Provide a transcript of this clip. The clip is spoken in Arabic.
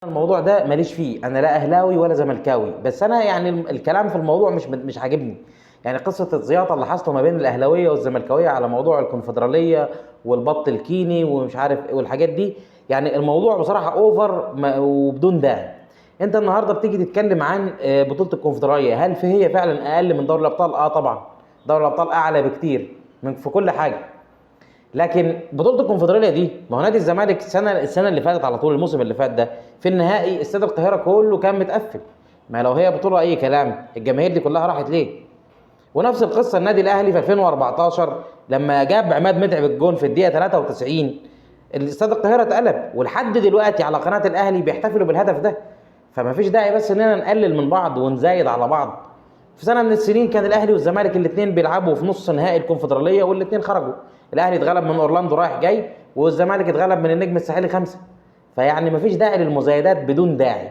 الموضوع ده ماليش فيه، انا لا اهلاوي ولا زملكاوي، بس انا يعني الكلام في الموضوع مش عاجبني. يعني قصه الزياطه اللي حصلت ما بين الاهلاويه والزملكاويه على موضوع الكونفدراليه والبط الكيني ومش عارف ايه والحاجات دي. يعني الموضوع بصراحه اوفر وبدون داعي. انت النهارده بتيجي تتكلم عن بطوله الكونفدراليه، هل هي فعلا اقل من دوري الابطال؟ اه طبعا، دوري الابطال اعلى بكتير من في كل حاجه. لكن بطوله الكونفدراليه دي، ما هو نادي الزمالك السنه اللي فاتت على طول، الموسم اللي فات ده في النهائي استاد القاهره كله كان متقفل. ما لو هي بطوله اي كلام، الجماهير دي كلها راحت ليه؟ ونفس القصه النادي الاهلي في 2014 لما جاب عماد متعب الجون في الدقيقه 93، الاستاد القاهره اتقلب، ولحد دلوقتي على قناه الاهلي بيحتفلوا بالهدف ده. فما فيش داعي بس اننا نقلل من بعض ونزايد على بعض. في سنه من السنين كان الاهلي والزمالك الاثنين بيلعبوا في نص نهائي الكونفدراليه والاثنين خرجوا. الاهلي اتغلب من اورلاندو رايح جاي، والزمالك اتغلب من النجم الساحلي 5. فيعني مفيش داعي للمزايدات بدون داعي.